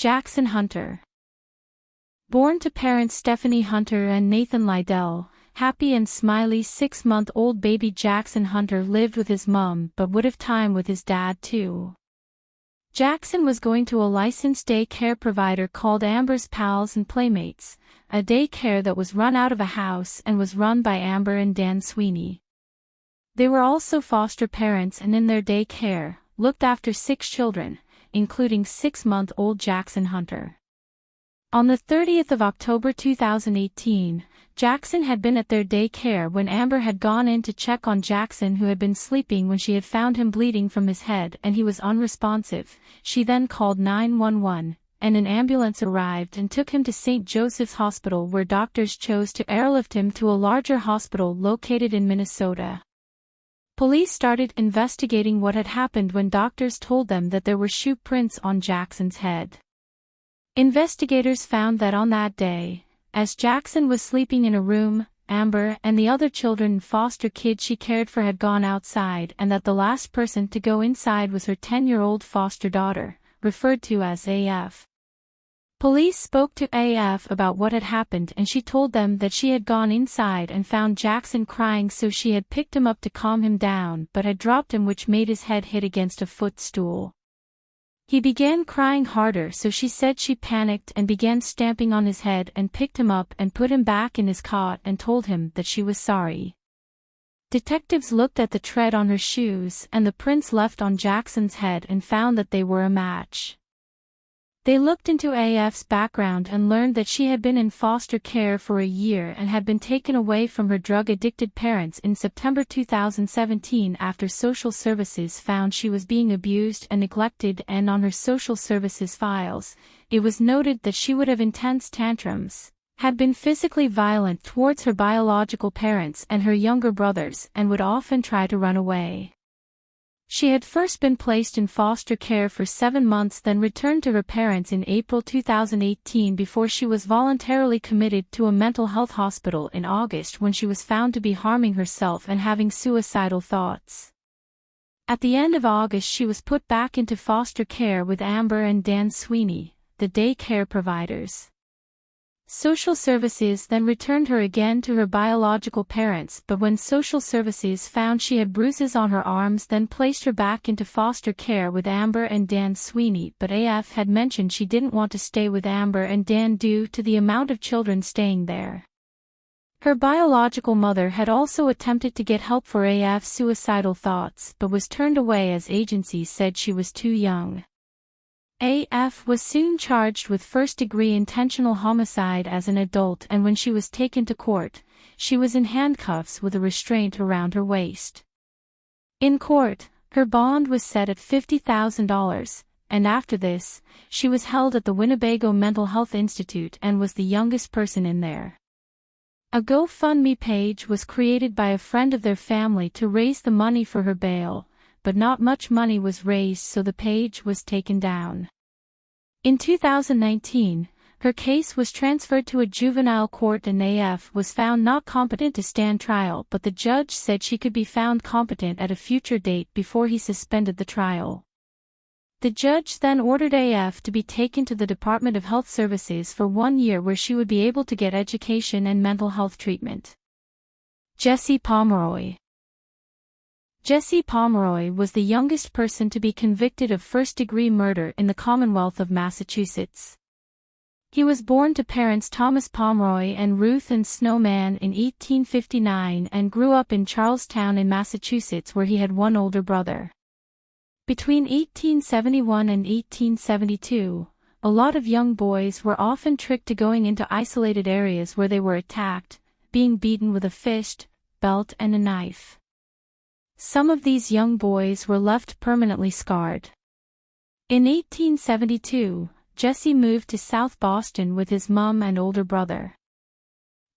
Jaxon Hunter. Born to parents Stephanie Hunter and Nathan Liddell, happy and smiley 6-month-old baby Jaxon Hunter lived with his mom but would have time with his dad too. Jaxon was going to a licensed day care provider called Amber's Pals and Playmates, a day care that was run out of a house and was run by Amber and Dan Sweeney. They were also foster parents and in their day care, looked after 6 children, including 6-month-old Jaxon Hunter. On the 30th of October 2018, Jaxon had been at their day care when Amber had gone in to check on Jaxon, who had been sleeping when she had found him bleeding from his head and he was unresponsive. She then called 911, and an ambulance arrived and took him to St. Joseph's Hospital, where doctors chose to airlift him to a larger hospital located in Minnesota. Police started investigating what had happened when doctors told them that there were shoe prints on Jaxon's head. Investigators found that on that day, as Jaxon was sleeping in a room, Amber and the other children and foster kids she cared for had gone outside, and that the last person to go inside was her 10-year-old foster daughter, referred to as AF. Police spoke to AF about what had happened and she told them that she had gone inside and found Jaxon crying, so she had picked him up to calm him down but had dropped him, which made his head hit against a footstool. He began crying harder, so she said she panicked and began stamping on his head and picked him up and put him back in his cot and told him that she was sorry. Detectives looked at the tread on her shoes and the prints left on Jaxon's head and found that they were a match. They looked into AF's background and learned that she had been in foster care for a year and had been taken away from her drug-addicted parents in September 2017 after social services found she was being abused and neglected, and on her social services files, it was noted that she would have intense tantrums, had been physically violent towards her biological parents and her younger brothers, and would often try to run away. She had first been placed in foster care for 7 months, then returned to her parents in April 2018 before she was voluntarily committed to a mental health hospital in August, when she was found to be harming herself and having suicidal thoughts. At the end of August, she was put back into foster care with Amber and Dan Sweeney, the day care providers. Social services then returned her again to her biological parents, but when social services found she had bruises on her arms, then placed her back into foster care with Amber and Dan Sweeney, but AF had mentioned she didn't want to stay with Amber and Dan due to the amount of children staying there. Her biological mother had also attempted to get help for AF's suicidal thoughts but was turned away as agencies said she was too young. AF was soon charged with first-degree intentional homicide as an adult, and when she was taken to court, she was in handcuffs with a restraint around her waist. In court, her bond was set at $50,000, and after this, she was held at the Winnebago Mental Health Institute and was the youngest person in there. A GoFundMe page was created by a friend of their family to raise the money for her bail, but not much money was raised, so the page was taken down. In 2019, her case was transferred to a juvenile court and AF was found not competent to stand trial, but the judge said she could be found competent at a future date before he suspended the trial. The judge then ordered AF to be taken to the Department of Health Services for 1 year, where she would be able to get education and mental health treatment. Jesse Pomeroy. Jesse Pomeroy was the youngest person to be convicted of first-degree murder in the Commonwealth of Massachusetts. He was born to parents Thomas Pomeroy and Ruth and Snowman in 1859 and grew up in Charlestown in Massachusetts, where he had one older brother. Between 1871 and 1872, a lot of young boys were often tricked to going into isolated areas where they were attacked, being beaten with a fist, belt and a knife. Some of these young boys were left permanently scarred. In 1872, Jesse moved to South Boston with his mom and older brother.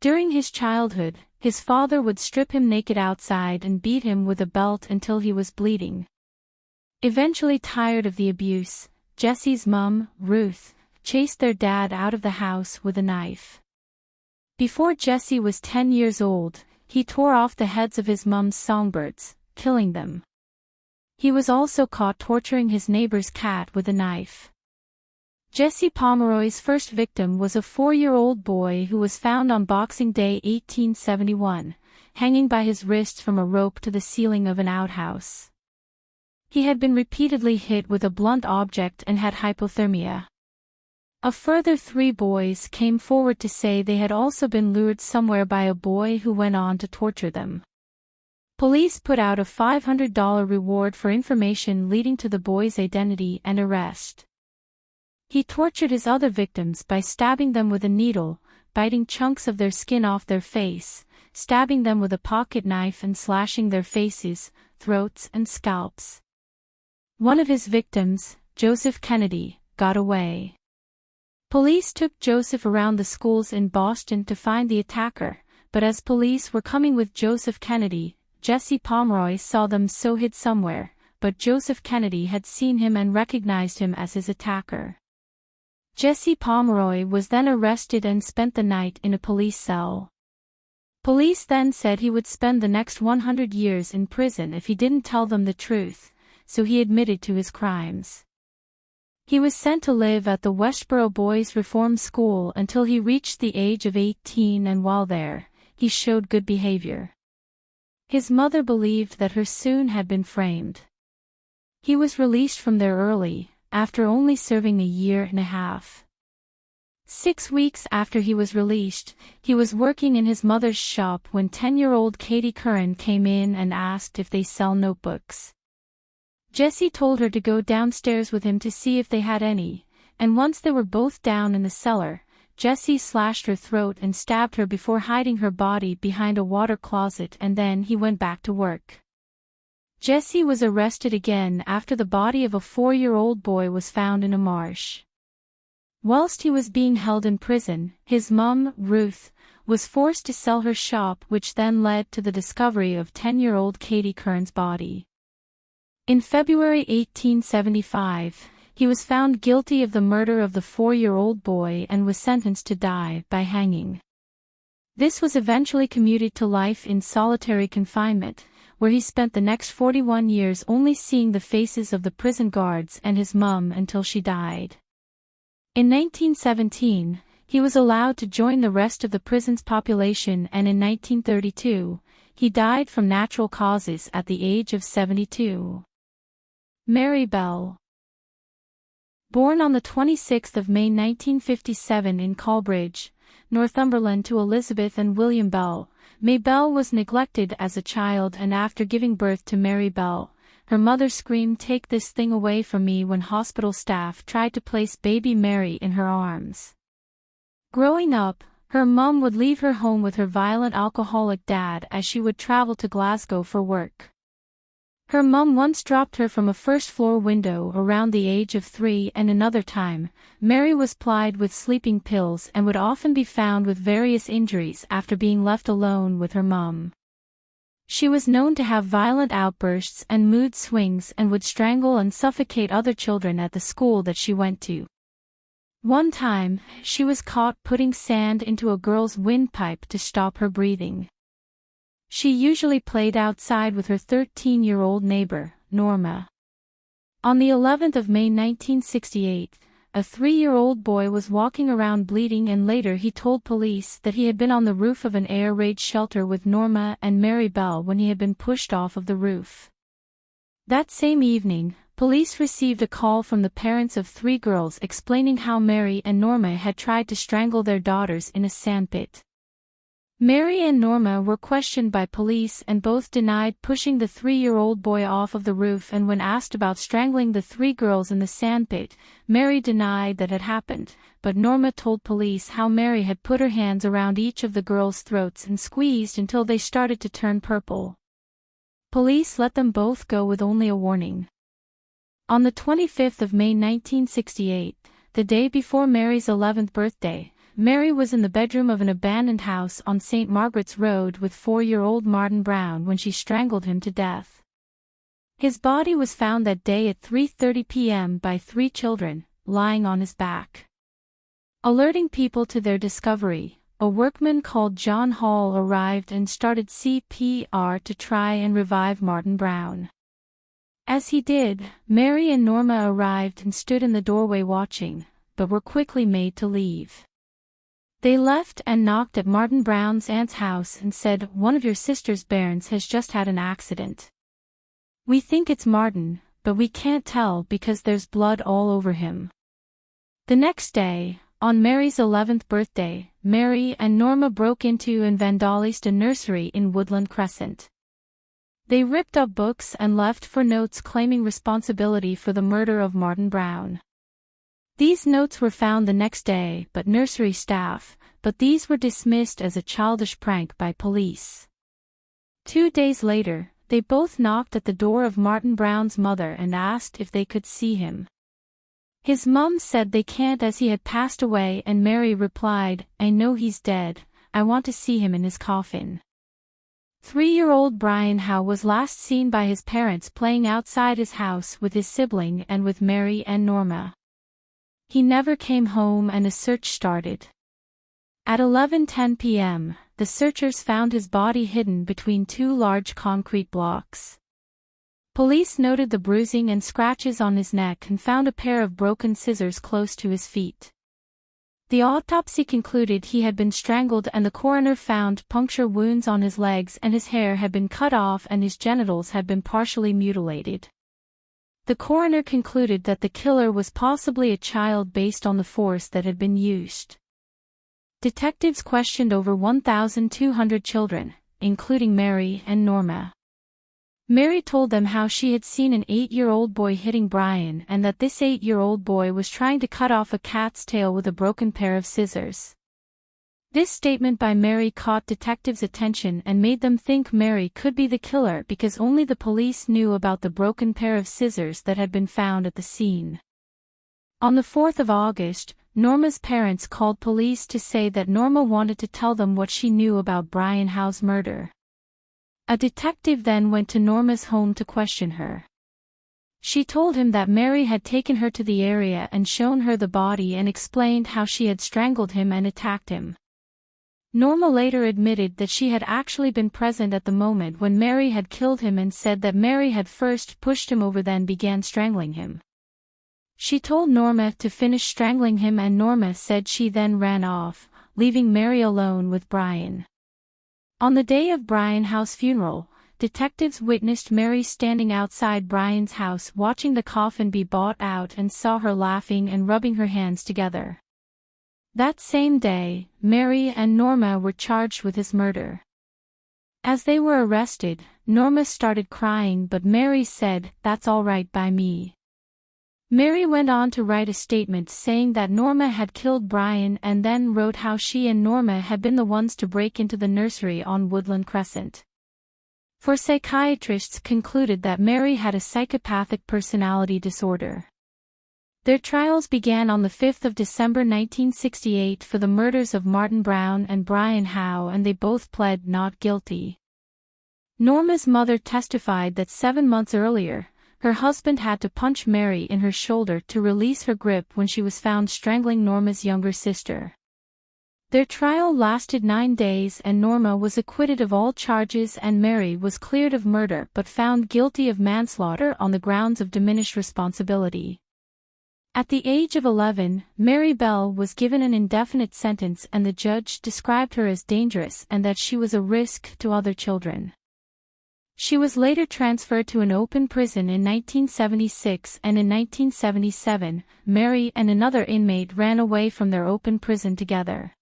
During his childhood, his father would strip him naked outside and beat him with a belt until he was bleeding. Eventually tired of the abuse, Jesse's mom, Ruth, chased their dad out of the house with a knife. Before Jesse was 10 years old, he tore off the heads of his mom's songbirds, killing them. He was also caught torturing his neighbor's cat with a knife. Jesse Pomeroy's first victim was a 4-year-old boy who was found on Boxing Day 1871, hanging by his wrists from a rope to the ceiling of an outhouse. He had been repeatedly hit with a blunt object and had hypothermia. A further 3 boys came forward to say they had also been lured somewhere by a boy who went on to torture them. Police put out a $500 reward for information leading to the boy's identity and arrest. He tortured his other victims by stabbing them with a needle, biting chunks of their skin off their face, stabbing them with a pocket knife and slashing their faces, throats and scalps. One of his victims, Joseph Kennedy, got away. Police took Joseph around the schools in Boston to find the attacker, but as police were coming with Joseph Kennedy, Jesse Pomeroy saw them so hid somewhere, but Joseph Kennedy had seen him and recognized him as his attacker. Jesse Pomeroy was then arrested and spent the night in a police cell. Police then said he would spend the next 100 years in prison if he didn't tell them the truth, so he admitted to his crimes. He was sent to live at the Westboro Boys Reform School until he reached the age of 18, and while there, he showed good behavior. His mother believed that her son had been framed. He was released from there early, after only serving a year and a half. 6 weeks after he was released, he was working in his mother's shop when 10-year-old Katie Curran came in and asked if they sell notebooks. Jesse told her to go downstairs with him to see if they had any, and once they were both down in the cellar, Jesse slashed her throat and stabbed her before hiding her body behind a water closet, and then he went back to work. Jesse was arrested again after the body of a 4-year-old boy was found in a marsh. Whilst he was being held in prison, his mom, Ruth, was forced to sell her shop, which then led to the discovery of 10-year-old Katie Curran's body. In February 1875, he was found guilty of the murder of the 4-year-old boy and was sentenced to die by hanging. This was eventually commuted to life in solitary confinement, where he spent the next 41 years only seeing the faces of the prison guards and his mum until she died. In 1917, he was allowed to join the rest of the prison's population, and in 1932, he died from natural causes at the age of 72. Mary Bell. Born on the 26th of May 1957 in Colbridge, Northumberland to Elizabeth and William Bell, May Bell was neglected as a child, and after giving birth to Mary Bell, her mother screamed, "Take this thing away from me," when hospital staff tried to place baby Mary in her arms. Growing up, her mum would leave her home with her violent alcoholic dad as she would travel to Glasgow for work. Her mum once dropped her from a first-floor window around the age of 3, and another time, Mary was plied with sleeping pills and would often be found with various injuries after being left alone with her mum. She was known to have violent outbursts and mood swings and would strangle and suffocate other children at the school that she went to. One time, she was caught putting sand into a girl's windpipe to stop her breathing. She usually played outside with her 13-year-old neighbor, Norma. On the 11th of May 1968, a 3-year-old boy was walking around bleeding, and later he told police that he had been on the roof of an air raid shelter with Norma and Mary Bell when he had been pushed off of the roof. That same evening, police received a call from the parents of 3 girls explaining how Mary and Norma had tried to strangle their daughters in a sandpit. Mary and Norma were questioned by police and both denied pushing the 3-year-old boy off of the roof, and when asked about strangling the 3 girls in the sandpit, Mary denied that had happened, but Norma told police how Mary had put her hands around each of the girls' throats and squeezed until they started to turn purple. Police let them both go with only a warning. On the 25th of May 1968, the day before Mary's 11th birthday, Mary was in the bedroom of an abandoned house on St. Margaret's Road with 4-year-old Martin Brown when she strangled him to death. His body was found that day at 3:30 p.m. by 3 children, lying on his back. Alerting people to their discovery, a workman called John Hall arrived and started CPR to try and revive Martin Brown. As he did, Mary and Norma arrived and stood in the doorway watching, but were quickly made to leave. They left and knocked at Martin Brown's aunt's house and said, "One of your sister's bairns has just had an accident. We think it's Martin, but we can't tell because there's blood all over him." The next day, on Mary's 11th birthday, Mary and Norma broke into and vandalized a nursery in Woodland Crescent. They ripped up books and left for notes claiming responsibility for the murder of Martin Brown. These notes were found the next day by nursery staff, but these were dismissed as a childish prank by police. 2 days later, they both knocked at the door of Martin Brown's mother and asked if they could see him. His mum said they can't as he had passed away, and Mary replied, "I know he's dead, I want to see him in his coffin." 3-year-old Brian Howe was last seen by his parents playing outside his house with his sibling and with Mary and Norma. He never came home and a search started. At 11:10 p.m., the searchers found his body hidden between 2 large concrete blocks. Police noted the bruising and scratches on his neck and found a pair of broken scissors close to his feet. The autopsy concluded he had been strangled, and the coroner found puncture wounds on his legs, and his hair had been cut off and his genitals had been partially mutilated. The coroner concluded that the killer was possibly a child based on the force that had been used. Detectives questioned over 1,200 children, including Mary and Norma. Mary told them how she had seen an 8-year-old boy hitting Brian and that this 8-year-old boy was trying to cut off a cat's tail with a broken pair of scissors. This statement by Mary caught detectives' attention and made them think Mary could be the killer because only the police knew about the broken pair of scissors that had been found at the scene. On the 4th of August, Norma's parents called police to say that Norma wanted to tell them what she knew about Brian Howe's murder. A detective then went to Norma's home to question her. She told him that Mary had taken her to the area and shown her the body and explained how she had strangled him and attacked him. Norma later admitted that she had actually been present at the moment when Mary had killed him and said that Mary had first pushed him over then began strangling him. She told Norma to finish strangling him and Norma said she then ran off, leaving Mary alone with Brian. On the day of Brian Howe's funeral, detectives witnessed Mary standing outside Brian's house watching the coffin be brought out and saw her laughing and rubbing her hands together. That same day, Mary and Norma were charged with his murder. As they were arrested, Norma started crying but Mary said, "That's all right by me." Mary went on to write a statement saying that Norma had killed Brian and then wrote how she and Norma had been the ones to break into the nursery on Woodland Crescent. For psychiatrists concluded that Mary had a psychopathic personality disorder. Their trials began on the 5th of December 1968 for the murders of Martin Brown and Brian Howe and they both pled not guilty. Norma's mother testified that 7 months earlier, her husband had to punch Mary in her shoulder to release her grip when she was found strangling Norma's younger sister. Their trial lasted 9 days and Norma was acquitted of all charges and Mary was cleared of murder but found guilty of manslaughter on the grounds of diminished responsibility. At the age of 11, Mary Bell was given an indefinite sentence and the judge described her as dangerous and that she was a risk to other children. She was later transferred to an open prison in 1976 and in 1977, Mary and another inmate ran away from their open prison together.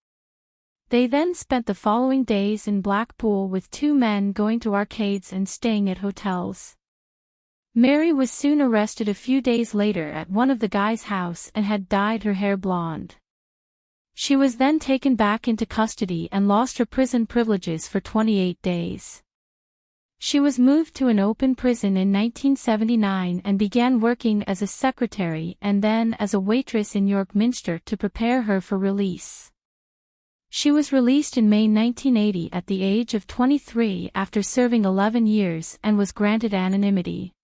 They then spent the following days in Blackpool with 2 men going to arcades and staying at hotels. Mary was soon arrested a few days later at one of the guys' house and had dyed her hair blonde. She was then taken back into custody and lost her prison privileges for 28 days. She was moved to an open prison in 1979 and began working as a secretary and then as a waitress in York Minster to prepare her for release. She was released in May 1980 at the age of 23 after serving 11 years and was granted anonymity.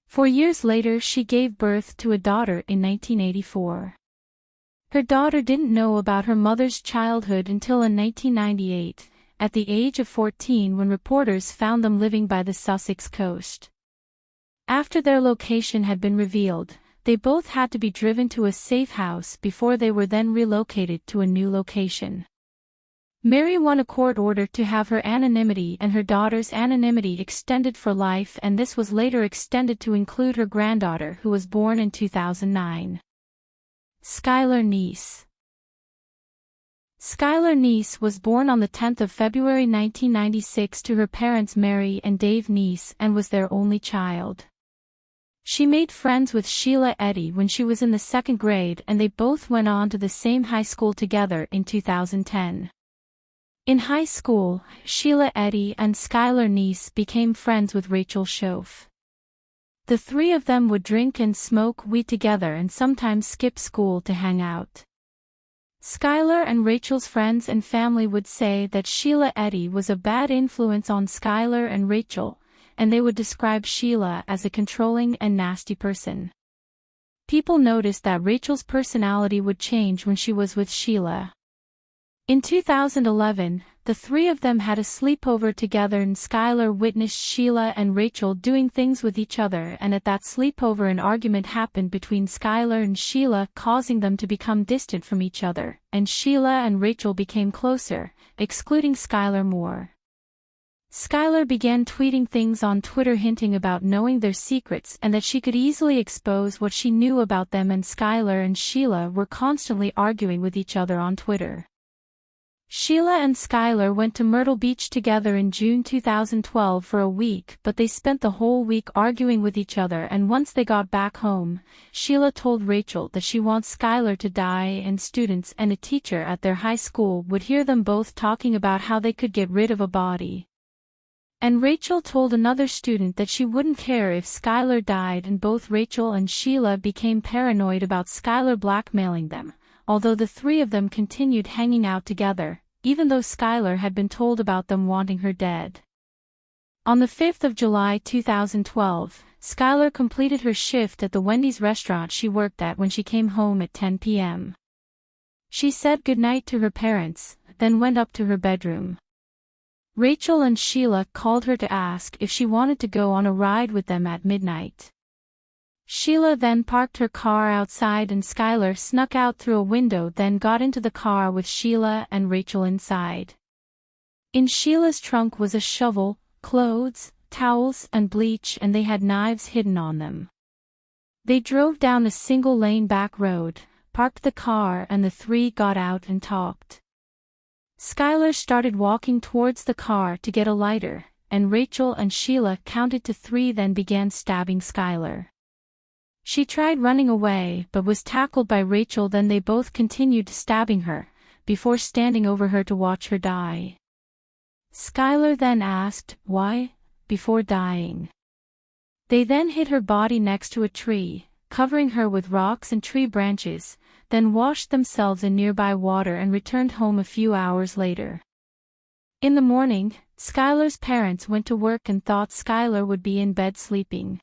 4 years later she gave birth to a daughter in 1984. Her daughter didn't know about her mother's childhood until in 1998, at the age of 14 when reporters found them living by the Sussex coast. After their location had been revealed, They both had to be driven to a safe house before they were then relocated to a new location. Mary won a court order to have her anonymity and her daughter's anonymity extended for life, and this was later extended to include her granddaughter, who was born in 2009. Skylar Neese. Skylar Neese was born on the 10th of February 1996 to her parents Mary and Dave Neese and was their only child. She made friends with Sheila Eddy when she was in the 2nd grade, and they both went on to the same high school together in 2010. In high school, Sheila Eddy and Skylar Neese became friends with Rachel Schoaf. The three of them would drink and smoke weed together and sometimes skip school to hang out. Skylar and Rachel's friends and family would say that Sheila Eddy was a bad influence on Skylar and Rachel, and they would describe Sheila as a controlling and nasty person. People noticed that Rachel's personality would change when she was with Sheila. In 2011, the three of them had a sleepover together and Skylar witnessed Sheila and Rachel doing things with each other, and at that sleepover an argument happened between Skylar and Sheila, causing them to become distant from each other, and Sheila and Rachel became closer, excluding Skylar more. Skylar began tweeting things on Twitter hinting about knowing their secrets and that she could easily expose what she knew about them, and Skylar and Sheila were constantly arguing with each other on Twitter. Sheila and Skylar went to Myrtle Beach together in June 2012 for a week, but they spent the whole week arguing with each other, and once they got back home, Sheila told Rachel that she wants Skylar to die, and students and a teacher at their high school would hear them both talking about how they could get rid of a body. And Rachel told another student that she wouldn't care if Skylar died, and both Rachel and Sheila became paranoid about Skylar blackmailing them, although the three of them continued hanging out together, even though Skylar had been told about them wanting her dead. On the 5th of July 2012, Skylar completed her shift at the Wendy's restaurant she worked at when she came home at 10 p.m. She said goodnight to her parents, then went up to her bedroom. Rachel and Sheila called her to ask if she wanted to go on a ride with them at midnight. Sheila then parked her car outside and Skylar snuck out through a window, then got into the car with Sheila and Rachel inside. In Sheila's trunk was a shovel, clothes, towels and bleach, and they had knives hidden on them. They drove down a single-lane back road, parked the car, and the three got out and talked. Skylar started walking towards the car to get a lighter, and Rachel and Sheila counted to 3, then began stabbing Skylar. She tried running away but was tackled by Rachel, then they both continued stabbing her, before standing over her to watch her die. Skylar then asked, "Why?" before dying. They then hid her body next to a tree, covering her with rocks and tree branches, then washed themselves in nearby water and returned home a few hours later. In the morning, Skylar's parents went to work and thought Skylar would be in bed sleeping.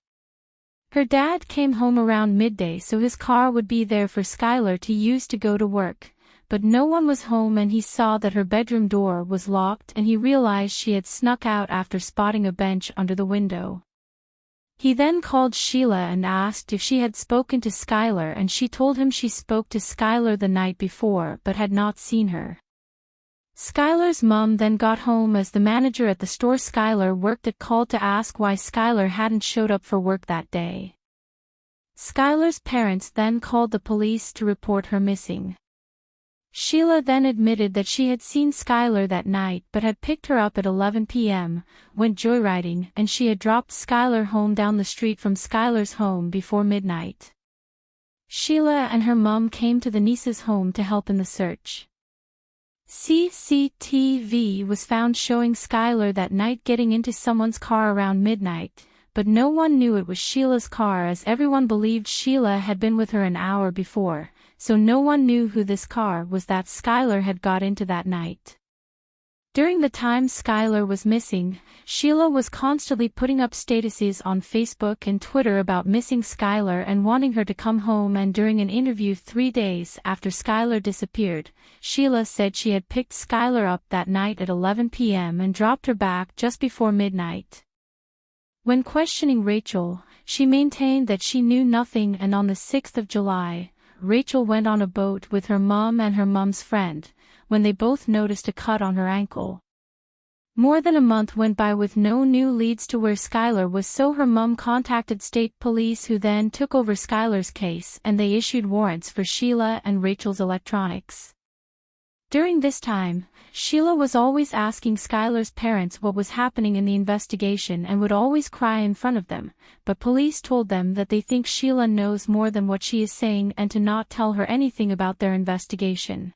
Her dad came home around midday so his car would be there for Skylar to use to go to work, but no one was home, and he saw that her bedroom door was locked, and he realized she had snuck out after spotting a bench under the window. He then called Sheila and asked if she had spoken to Skylar, and she told him she spoke to Skylar the night before but had not seen her. Skylar's mom then got home as the manager at the store Skylar worked at called to ask why Skylar hadn't showed up for work that day. Skylar's parents then called the police to report her missing. Sheila then admitted that she had seen Skylar that night but had picked her up at 11 p.m., went joyriding, and she had dropped Skylar home down the street from Skylar's home before midnight. Sheila and her mom came to the Neese's home to help in the search. CCTV was found showing Skylar that night getting into someone's car around midnight, but no one knew it was Sheila's car as everyone believed Sheila had been with her an hour before, so no one knew who this car was that Skylar had got into that night. During the time Skylar was missing, Sheila was constantly putting up statuses on Facebook and Twitter about missing Skylar and wanting her to come home, and during an interview 3 days after Skylar disappeared, Sheila said she had picked Skylar up that night at 11 p.m. and dropped her back just before midnight. When questioning Rachel, She maintained that she knew nothing, and on the 6th of July, Rachel went on a boat with her mom and her mom's friend, when they both noticed a cut on her ankle. More than a month went by with no new leads to where Skylar was, so her mom contacted state police, who then took over Skylar's case, and they issued warrants for Sheila and Rachel's electronics. During this time, Sheila was always asking Skylar's parents what was happening in the investigation and would always cry in front of them, but police told them that they think Sheila knows more than what she is saying and to not tell her anything about their investigation.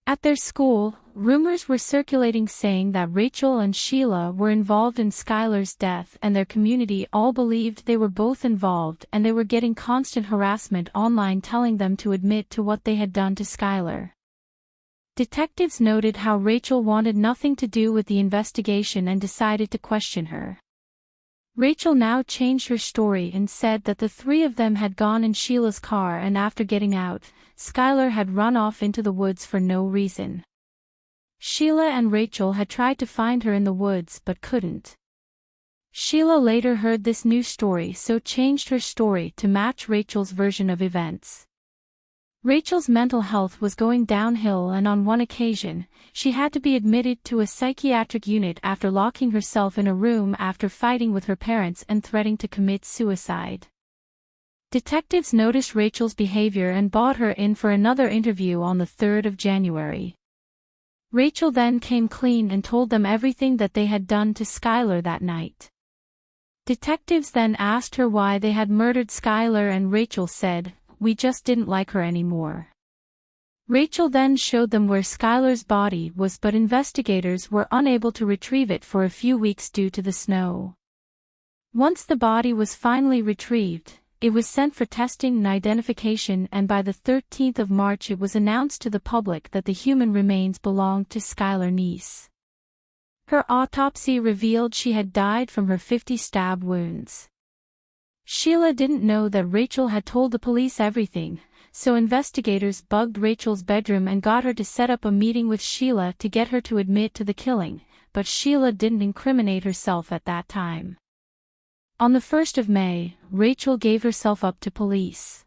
At their school, rumors were circulating saying that Rachel and Sheila were involved in Skylar's death, and their community all believed they were both involved, and they were getting constant harassment online telling them to admit to what they had done to Skylar. Detectives noted how Rachel wanted nothing to do with the investigation and decided to question her. Rachel now changed her story and said that the three of them had gone in Sheila's car, and after getting out, Skylar had run off into the woods for no reason. Sheila and Rachel had tried to find her in the woods but couldn't. Sheila later heard this new story, so changed her story to match Rachel's version of events. Rachel's mental health was going downhill, and on one occasion, she had to be admitted to a psychiatric unit after locking herself in a room after fighting with her parents and threatening to commit suicide. Detectives noticed Rachel's behavior and brought her in for another interview on the 3rd of January. Rachel then came clean and told them everything that they had done to Skylar that night. Detectives then asked her why they had murdered Skylar, and Rachel said, "We just didn't like her anymore." Rachel then showed them where Skylar's body was, but investigators were unable to retrieve it for a few weeks due to the snow. Once the body was finally retrieved, it was sent for testing and identification, and by the 13th of March it was announced to the public that the human remains belonged to Skylar Niece. Her autopsy revealed she had died from her 50 stab wounds. Sheila didn't know that Rachel had told the police everything, so investigators bugged Rachel's bedroom and got her to set up a meeting with Sheila to get her to admit to the killing, but Sheila didn't incriminate herself at that time. On the 1st of May, Rachel gave herself up to police.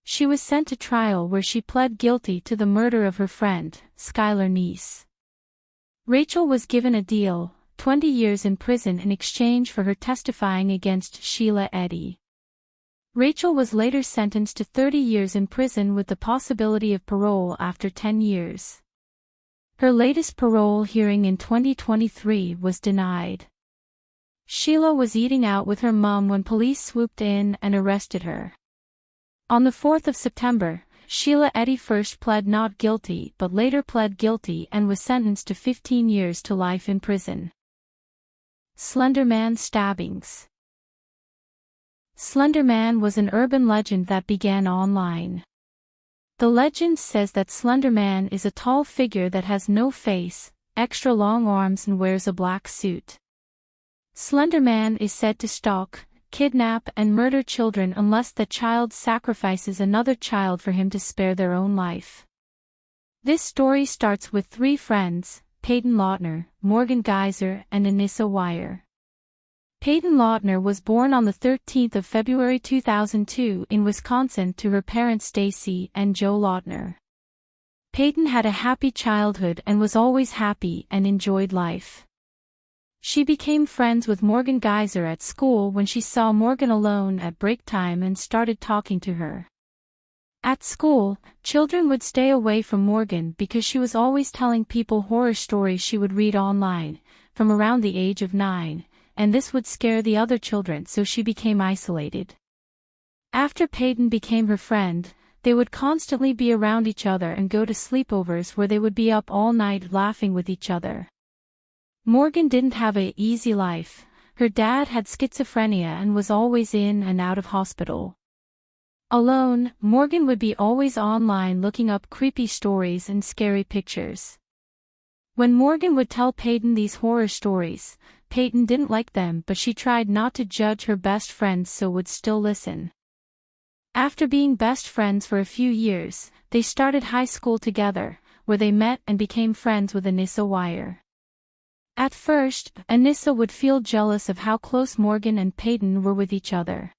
She was sent to trial, where she pled guilty to the murder of her friend, Skylar Niece. Rachel was given a deal, 20 years in prison, in exchange for her testifying against Sheila Eddy. Rachel was later sentenced to 30 years in prison with the possibility of parole after 10 years. Her latest parole hearing in 2023 was denied. Sheila was eating out with her mom when police swooped in and arrested her. On the 4th of September, Sheila Eddy first pled not guilty but later pled guilty and was sentenced to 15 years to life in prison. Slenderman stabbings. Slenderman was an urban legend that began online. The legend says that Slenderman is a tall figure that has no face, extra long arms, and wears a black suit. Slenderman is said to stalk, kidnap, and murder children unless the child sacrifices another child for him to spare their own life. This story starts with three friends, Peyton Lautner, Morgan Geyser, and Anissa Wire. Peyton Lautner was born on the 13th of February 2002 in Wisconsin to her parents Stacy and Joe Lautner. Peyton had a happy childhood and was always happy and enjoyed life. She became friends with Morgan Geyser at school when she saw Morgan alone at break time and started talking to her. At school, children would stay away from Morgan because she was always telling people horror stories she would read online, from around the age of 9, and this would scare the other children, so she became isolated. After Peyton became her friend, they would constantly be around each other and go to sleepovers where they would be up all night laughing with each other. Morgan didn't have an easy life. Her dad had schizophrenia and was always in and out of hospital. Alone, Morgan would be always online looking up creepy stories and scary pictures. When Morgan would tell Peyton these horror stories, Peyton didn't like them, but she tried not to judge her best friend, so would still listen. After being best friends for a few years, they started high school together, where they met and became friends with Anissa Wire. At first, Anissa would feel jealous of how close Morgan and Peyton were with each other.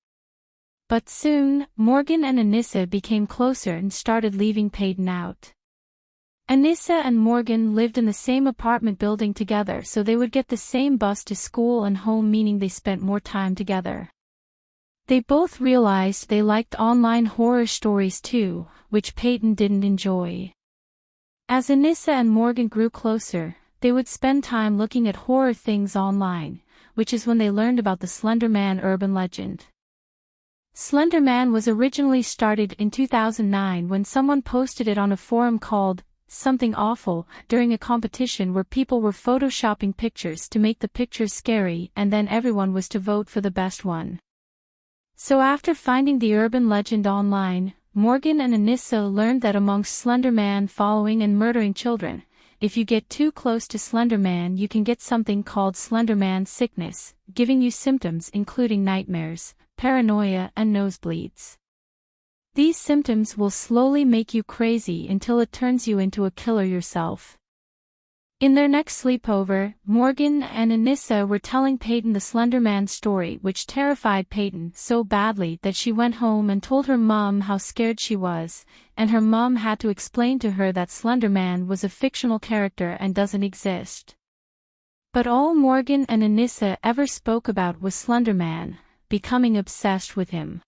But soon, Morgan and Anissa became closer and started leaving Peyton out. Anissa and Morgan lived in the same apartment building together, so they would get the same bus to school and home, meaning they spent more time together. They both realized they liked online horror stories too, which Peyton didn't enjoy. As Anissa and Morgan grew closer, they would spend time looking at horror things online, which is when they learned about the Slenderman urban legend. Slenderman was originally started in 2009 when someone posted it on a forum called Something Awful during a competition where people were photoshopping pictures to make the pictures scary, and then everyone was to vote for the best one. So after finding the urban legend online, Morgan and Anissa learned that amongst Slenderman following and murdering children, if you get too close to Slenderman you can get something called Slenderman sickness, giving you symptoms including nightmares, paranoia and nosebleeds. These symptoms will slowly make you crazy until it turns you into a killer yourself. In their next sleepover, Morgan and Anissa were telling Peyton the Slenderman story, which terrified Peyton so badly that she went home and told her mom how scared she was, and her mom had to explain to her that Slenderman was a fictional character and doesn't exist. But all Morgan and Anissa ever spoke about was Slenderman, becoming obsessed with him.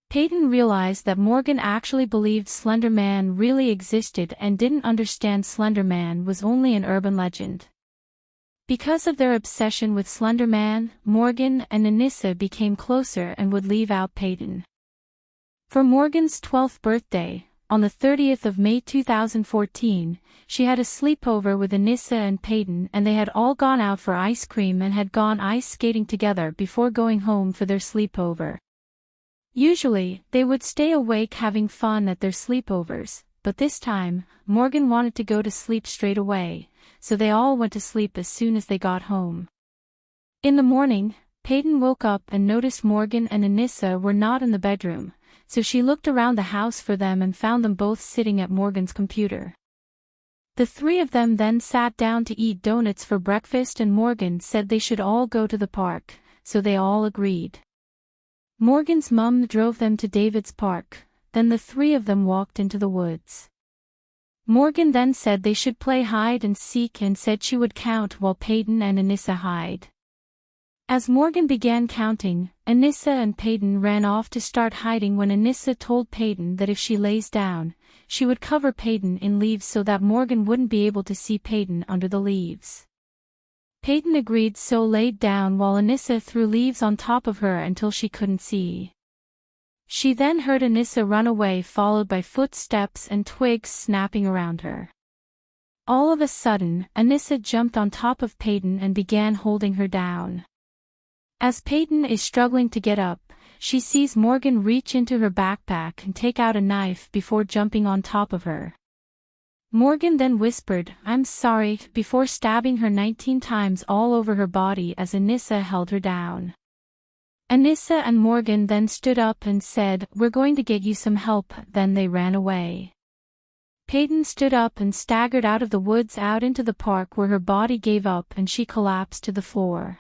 Peyton realized that Morgan actually believed Slenderman really existed and didn't understand Slenderman was only an urban legend. Because of their obsession with Slenderman, Morgan and Anissa became closer and would leave out Peyton. For Morgan's 12th birthday, on the 30th of May 2014, she had a sleepover with Anissa and Peyton, and they had all gone out for ice cream and had gone ice skating together before going home for their sleepover. Usually, they would stay awake having fun at their sleepovers, but this time, Morgan wanted to go to sleep straight away, so they all went to sleep as soon as they got home. In the morning, Peyton woke up and noticed Morgan and Anissa were not in the bedroom, so she looked around the house for them and found them both sitting at Morgan's computer. The three of them then sat down to eat donuts for breakfast, and Morgan said they should all go to the park, so they all agreed. Morgan's mom drove them to David's park, then the three of them walked into the woods. Morgan then said they should play hide and seek and said she would count while Peyton and Anissa hide. As Morgan began counting, Anissa and Peyton ran off to start hiding when Anissa told Peyton that if she lays down, she would cover Peyton in leaves so that Morgan wouldn't be able to see Peyton under the leaves. Peyton agreed, so laid down while Anissa threw leaves on top of her until she couldn't see. She then heard Anissa run away, followed by footsteps and twigs snapping around her. All of a sudden, Anissa jumped on top of Peyton and began holding her down. As Peyton is struggling to get up, she sees Morgan reach into her backpack and take out a knife before jumping on top of her. Morgan then whispered, "I'm sorry," before stabbing her 19 times all over her body as Anissa held her down. Anissa and Morgan then stood up and said, "We're going to get you some help," then they ran away. Peyton stood up and staggered out of the woods out into the park where her body gave up and she collapsed to the floor.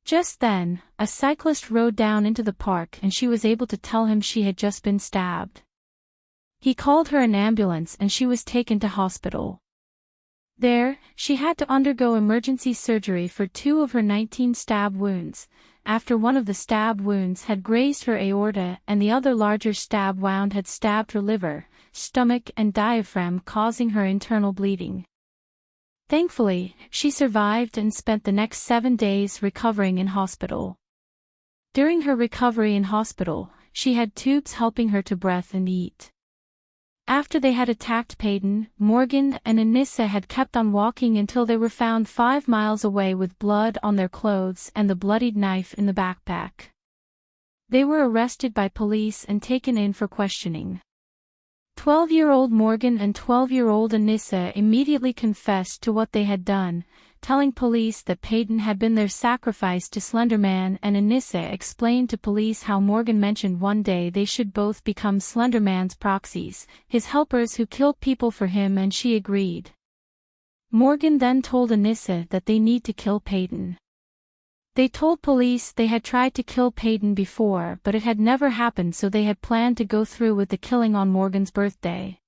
Just then, a cyclist rode down into the park and she was able to tell him she had just been stabbed. He called her an ambulance and she was taken to hospital. There, she had to undergo emergency surgery for 2 of her 19 stab wounds, after one of the stab wounds had grazed her aorta and the other larger stab wound had stabbed her liver, stomach and diaphragm, causing her internal bleeding. Thankfully, she survived and spent the next 7 days recovering in hospital. During her recovery in hospital, she had tubes helping her to breathe and eat. After they had attacked Peyton, Morgan and Anissa had kept on walking until they were found 5 miles away with blood on their clothes and the bloodied knife in the backpack. They were arrested by police and taken in for questioning. 12-year-old Morgan and 12-year-old Anissa immediately confessed to what they had done, telling police that Peyton had been their sacrifice to Slenderman, and Anissa explained to police how Morgan mentioned one day they should both become Slenderman's proxies, his helpers who kill people for him, and she agreed. Morgan then told Anissa that they need to kill Peyton. They told police they had tried to kill Peyton before but it had never happened, so they had planned to go through with the killing on Morgan's birthday.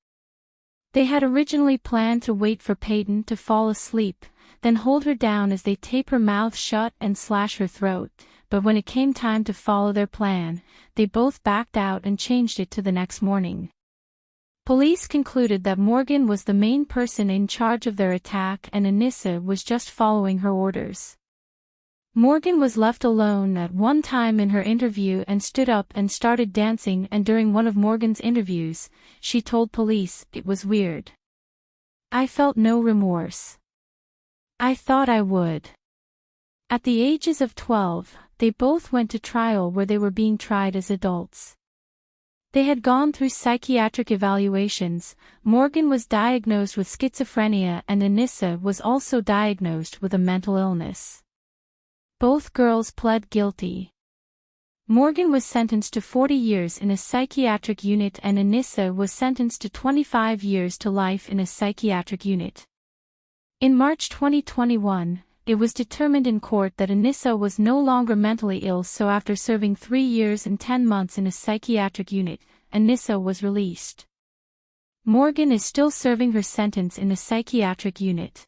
They had originally planned to wait for Peyton to fall asleep, then hold her down as they tape her mouth shut and slash her throat, but when it came time to follow their plan, they both backed out and changed it to the next morning. Police concluded that Morgan was the main person in charge of their attack and Anissa was just following her orders. Morgan was left alone at one time in her interview and stood up and started dancing, and during one of Morgan's interviews, she told police, "It was weird. I felt no remorse. I thought I would." At the ages of 12, they both went to trial where they were being tried as adults. They had gone through psychiatric evaluations. Morgan was diagnosed with schizophrenia and Anissa was also diagnosed with a mental illness. Both girls pled guilty. Morgan was sentenced to 40 years in a psychiatric unit and Anissa was sentenced to 25 years to life in a psychiatric unit. In March 2021, it was determined in court that Anissa was no longer mentally ill, so after serving 3 years and 10 months in a psychiatric unit, Anissa was released. Morgan is still serving her sentence in a psychiatric unit.